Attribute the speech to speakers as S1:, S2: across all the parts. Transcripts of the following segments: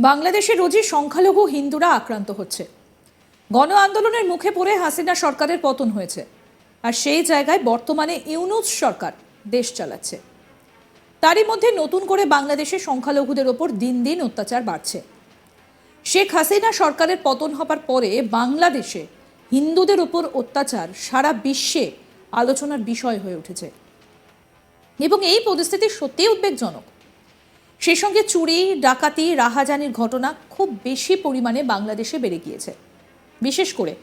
S1: বাংলাদেশে রোজই সংখ্যালঘু হিন্দুরা আক্রান্ত হচ্ছে। গণ আন্দোলনের মুখে পড়ে হাসিনা সরকারের পতন হয়েছে, আর সেই জায়গায় বর্তমানে ইউনূস সরকার দেশ চালাচ্ছে। তারই মধ্যে নতুন করে বাংলাদেশে সংখ্যালঘুদের ওপর দিন দিন অত্যাচার বাড়ছে। শেখ হাসিনা সরকারের পতন হবার পরে বাংলাদেশে হিন্দুদের ওপর অত্যাচার সারা বিশ্বে আলোচনার বিষয় হয়ে উঠেছে এবং এই পরিস্থিতি সত্যিই উদ্বেগজনক। সেই সঙ্গে চুরি, ডাকাতি, রাহাজানির ঘটনা খুব বেশি পরিমাণে বাংলাদেশে বেড়ে গিয়েছে। বিশেষ করে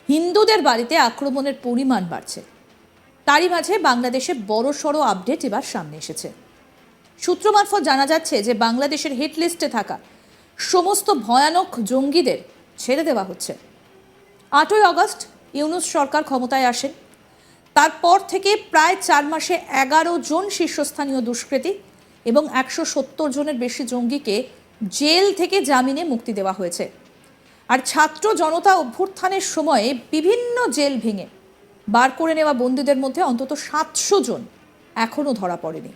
S1: হিন্দুদের বাড়িতে আক্রমণের পরিমাণ বাড়ছে। তারই মাঝে বাংলাদেশে বড়সড় আপডেট এবার সামনে এসেছে। সূত্র মারফত জানা যাচ্ছে যে বাংলাদেশের হিট লিস্টে থাকা সমস্ত ভয়ানক জঙ্গিদের ছেড়ে দেওয়া হচ্ছে। 8ই আগস্ট ইউনূস সরকার ক্ষমতায় আসেন। তারপর থেকে প্রায় 4 মাসে 11 জন শীর্ষস্থানীয় দুষ্কৃতী এবং 170 জনের বেশি জঙ্গিকে জেল থেকে জামিনে মুক্তি দেওয়া হয়েছে। আর ছাত্র জনতা অভ্যুত্থানের সময়ে বিভিন্ন জেল ভেঙে বার করে নেওয়া বন্দীদের মধ্যে অন্তত 700 জন এখনও ধরা পড়েনি।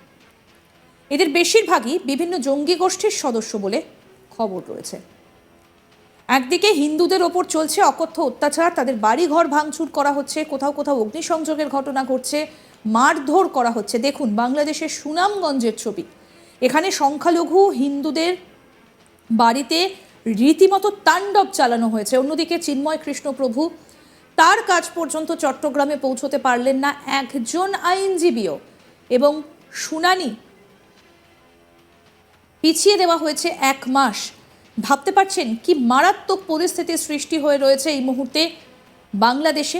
S1: এদের বেশিরভাগই বিভিন্ন জঙ্গি গোষ্ঠীর সদস্য বলে খবর রয়েছে। একদিকে হিন্দুদের ওপর চলছে অকথ্য অত্যাচার, তাদের বাড়িঘর ভাঙচুর করা হচ্ছে, কোথাও কোথাও অগ্নিসংযোগের ঘটনা ঘটছে, মারধর করা হচ্ছে। দেখুন বাংলাদেশের সুনামগঞ্জের ছবি। এখানে সংখ্যালঘু হিন্দুদের বাড়িতে রীতিমতো তাণ্ডব চালানো হয়েছে। অন্যদিকে চিন্ময় কৃষ্ণপ্রভু তার কাজ পর্যন্ত চট্টগ্রামে পৌঁছতে পারলেন না, একজন আইনজীবীও, এবং শুনানি পিছিয়ে দেওয়া হয়েছে 1 মাস। ভাবতে পারছেন কি মারাত্মক পরিস্থিতির সৃষ্টি হয়ে রয়েছে এই মুহূর্তে বাংলাদেশে।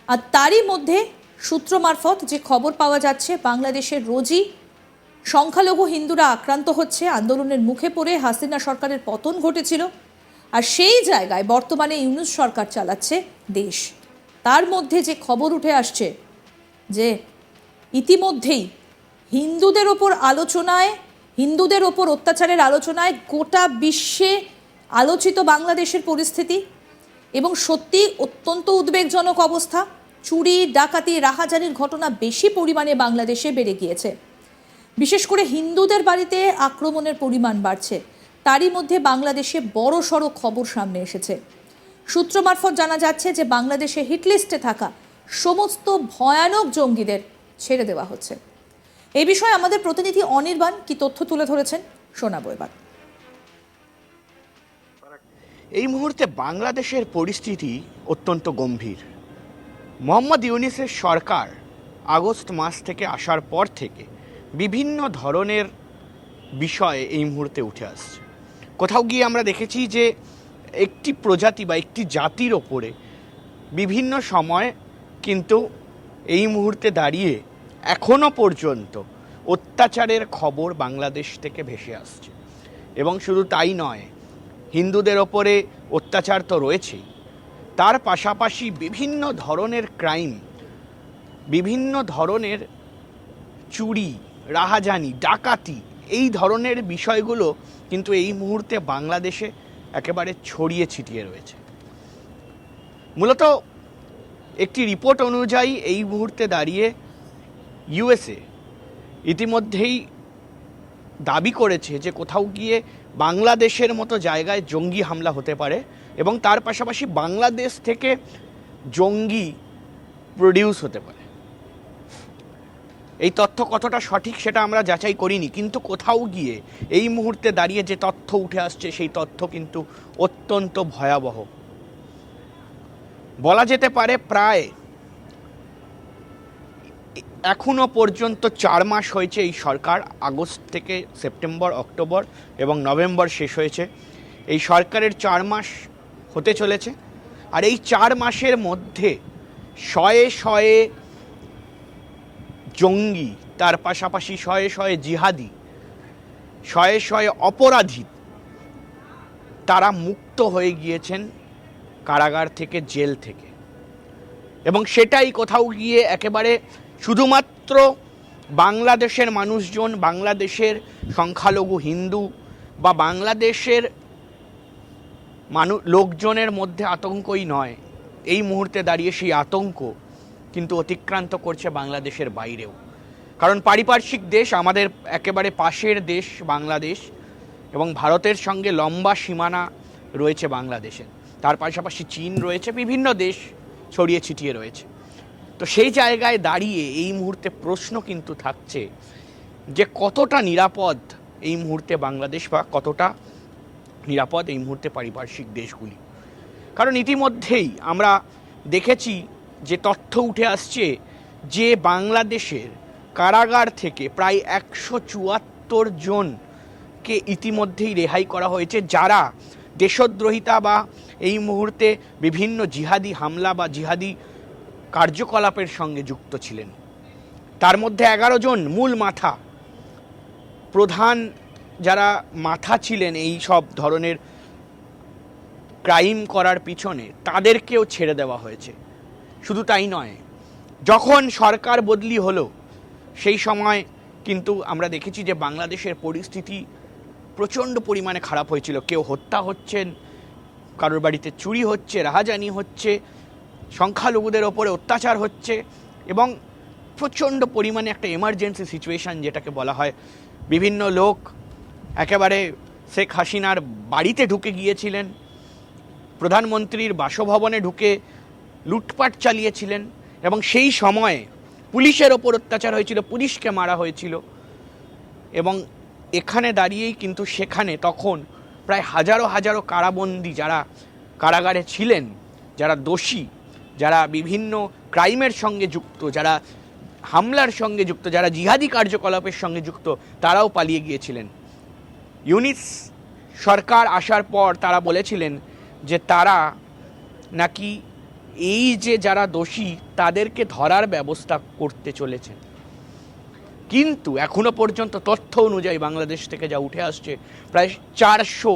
S1: আর তারই মধ্যে সূত্র মারফত যে খবর পাওয়া যাচ্ছে, বাংলাদেশের রোজই সংখ্যালঘু হিন্দুরা আক্রান্ত হচ্ছে। আন্দোলনের মুখে পড়ে হাসিনা সরকারের পতন ঘটেছিল, আর সেই জায়গায় বর্তমানে ইউনূস সরকার চালাচ্ছে দেশ। তার মধ্যে যে খবর উঠে আসছে যে ইতিমধ্যেই হিন্দুদের ওপর অত্যাচারের আলোচনায় গোটা বিশ্বে আলোচিত বাংলাদেশের পরিস্থিতি, এবং সত্যি অত্যন্ত উদ্বেগজনক অবস্থা। চুরি, ডাকাতি, রাহাজানির ঘটনা বেশি পরিমাণে বাংলাদেশে বেড়ে গিয়েছে। বিশেষ করে হিন্দুদের বাড়িতে আক্রমণের পরিমাণ বাড়ছে। তারই মধ্যে বাংলাদেশে বড়সড় খবর সামনে এসেছে। সূত্র মারফত জানা যাচ্ছে যে বাংলাদেশে হিটলিস্টে থাকা সমস্ত ভয়ানক জঙ্গিদের ছেড়ে দেওয়া হচ্ছে। এই বিষয়ে আমাদের প্রতিনিধি অনির্বাণ কি তথ্য তুলে ধরেছেন, শোনাবো এবার।
S2: এই মুহূর্তে বাংলাদেশের পরিস্থিতি অত্যন্ত গম্ভীর। মোহাম্মদ ইউনূসের সরকার আগস্ট মাস থেকে আসার পর থেকে বিভিন্ন ধরনের বিষয়ে এই মুহূর্তে উঠে আসছে। কোথাও গিয়ে আমরা দেখেছি যে একটি প্রজাতি বা একটি জাতির ওপরে বিভিন্ন সময় কিন্তু এই মুহূর্তে দাঁড়িয়ে এখনও পর্যন্ত অত্যাচারের খবর বাংলাদেশ থেকে ভেসে আসছে। এবং শুধু তাই নয়, হিন্দুদের ওপরে অত্যাচার তো রয়েছেই, তার পাশাপাশি বিভিন্ন ধরনের ক্রাইম, বিভিন্ন ধরনের চুরি, রাহাজানি, ডাকাতি, এই ধরনের বিষয়গুলো কিন্তু এই মুহূর্তে বাংলাদেশে একেবারে ছড়িয়ে ছিটিয়ে রয়েছে। মূলত একটি রিপোর্ট অনুযায়ী এই মুহূর্তে দাঁড়িয়ে ইউএসএ ইতিমধ্যেই দাবি করেছে যে কোথাও গিয়ে বাংলাদেশের মতো জায়গায় জঙ্গি হামলা হতে পারে, এবং তার পাশাপাশি বাংলাদেশ থেকে জঙ্গি প্রডিউস হতে পারে। এই তথ্য কতটা সঠিক সেটা আমরা যাচাই করিনি, কিন্তু কোথাও গিয়ে এই মুহূর্তে দাঁড়িয়ে যে তথ্য উঠে আসছে সেই তথ্য কিন্তু অত্যন্ত ভয়াবহ। বলা যেতে পারে প্রায় এখনো পর্যন্ত 4 মাস হয়েছে এই সরকার, আগস্ট থেকে সেপ্টেম্বর, অক্টোবর এবং নভেম্বর শেষ হয়েছে। এই সরকারের 4 মাস হতে চলেছে, আর এই 4 মাসের মধ্যে শয়ে শয়ে জঙ্গি, তার পাশাপাশি শয়ে শয়ে জিহাদি, শয়ে শয়ে অপরাধী তারা মুক্ত হয়ে গিয়েছেন কারাগার থেকে, জেল থেকে। এবং সেটাই কোথাও গিয়ে একেবারে শুধুমাত্র বাংলাদেশের মানুষজন, বাংলাদেশের সংখ্যালঘু হিন্দু বা বাংলাদেশের লোকজনের মধ্যে আতঙ্কই নয়, এই মুহূর্তে দাঁড়িয়ে সেই আতঙ্ক কিন্তু অতিক্রান্ত করছে বাংলাদেশের বাইরেও। কারণ পারিপার্শ্বিক দেশ, আমাদের একেবারে পাশের দেশ বাংলাদেশ, এবং ভারতের সঙ্গে লম্বা সীমানা রয়েছে বাংলাদেশের, তার পাশাপাশি চীন রয়েছে, বিভিন্ন দেশ ছড়িয়ে ছিটিয়ে রয়েছে। তো সেই জায়গায় দাঁড়িয়ে এই মুহূর্তে প্রশ্ন কিন্তু থাকছে যে কতটা নিরাপদ এই মুহূর্তে বাংলাদেশ, বা কতটা নিরাপদ এই মুহূর্তে পারিপার্শ্বিক দেশগুলি। কারণ ইতিমধ্যেই আমরা দেখেছি যে তথ্য উঠে আসছে যে বাংলাদেশের কারাগার থেকে প্রায় 174 জনকে ইতিমধ্যেই রেহাই করা হয়েছে, যারা দেশদ্রোহিতা বা এই মুহূর্তে বিভিন্ন জিহাদি হামলা বা জিহাদি কার্যকলাপের সঙ্গে যুক্ত ছিলেন। তার মধ্যে 11 জন মূল মাথা, প্রধান যারা মাথা ছিলেন এই সব ধরনের ক্রাইম করার পিছনে, তাদেরকেও ছেড়ে দেওয়া হয়েছে। শুধু তাই নয়, যখন সরকার বদলি হলো সেই সময় কিন্তু আমরা দেখেছি যে বাংলাদেশের পরিস্থিতি প্রচণ্ড পরিমাণে খারাপ হয়েছিল। কেউ হত্যা হচ্ছেন, কারোর বাড়িতে চুরি হচ্ছে, রাহাজানি হচ্ছে, সংখ্যালঘুদের ওপরে অত্যাচার হচ্ছে, এবং প্রচণ্ড পরিমাণে একটা এমার্জেন্সি সিচুয়েশান যেটাকে বলা হয়। বিভিন্ন লোক একেবারে শেখ হাসিনার বাড়িতে ঢুকে গিয়েছিলেন, প্রধানমন্ত্রীর বাসভবনে ঢুকে লুটপাট চালিয়েছিলেন, এবং সেই সময়ে পুলিশের ওপর অত্যাচার হয়েছিল, পুলিশকে মারা হয়েছিল। এবং এখানে দাঁড়িয়েই কিন্তু সেখানে তখন প্রায় হাজারো হাজারো কারাবন্দী যারা কারাগারে ছিলেন, যারা দোষী, যারা বিভিন্ন ক্রাইমের সঙ্গে যুক্ত, যারা হামলার সঙ্গে যুক্ত, যারা জিহাদি কার্যকলাপের সঙ্গে যুক্ত, তারাও পালিয়ে গিয়েছিলেন। ইউনিস সরকার আসার পর তারা বলেছিলেন যে তারা নাকি এই যে যারা দোষী তাদেরকে ধরার ব্যবস্থা করতে চলেছেন। কিন্তু এখনো পর্যন্ত তথ্য অনুযায়ী বাংলাদেশ থেকে যা উঠে আসছে, প্রায় 400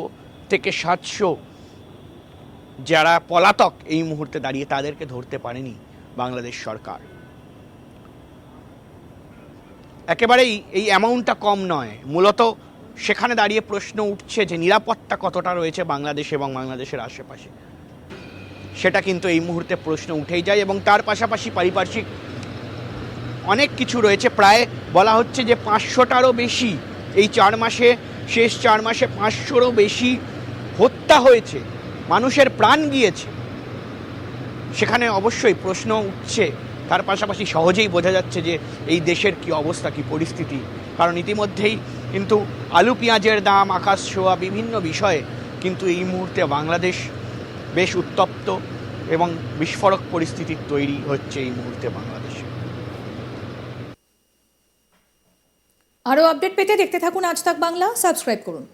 S2: থেকে 700 যারা পলাতক এই মুহূর্তে দাঁড়িয়ে, তাদেরকে ধরতে পারেনি বাংলাদেশ সরকার। একেবারেই এই অ্যামাউন্টটা কম নয়। মূলত সেখানে দাঁড়িয়ে প্রশ্ন উঠছে যে নিরাপত্তা কতটা রয়েছে বাংলাদেশ এবং বাংলাদেশের আশেপাশে, সেটা কিন্তু এই মুহূর্তে প্রশ্ন উঠেই যায়। এবং তার পাশাপাশি পারিপার্শ্বিক অনেক কিছু রয়েছে। প্রায় বলা হচ্ছে যে 500টারও বেশি এই 4 মাসে, শেষ 4 মাসে 500রও বেশি হত্যা হয়েছে, মানুষের প্রাণ গিয়েছে। সেখানে অবশ্যই প্রশ্ন উঠছে। তার পাশাপাশি সহজেই বোঝা যাচ্ছে যে এই দেশের কি অবস্থা, কি পরিস্থিতি। কারণ ইতিমধ্যেই কিন্তু আলু পেঁয়াজের দাম আকাশ ছোঁয়া, বিভিন্ন বিষয়ে কিন্তু এই মুহূর্তে বাংলাদেশ বেশ উত্তপ্ত এবং বিস্ফোরক পরিস্থিতির তৈরি হচ্ছে এই মুহূর্তে বাংলাদেশে।
S1: আরও আপডেট পেতে দেখতে থাকুন আজ তাক বাংলা, সাবস্ক্রাইব করুন।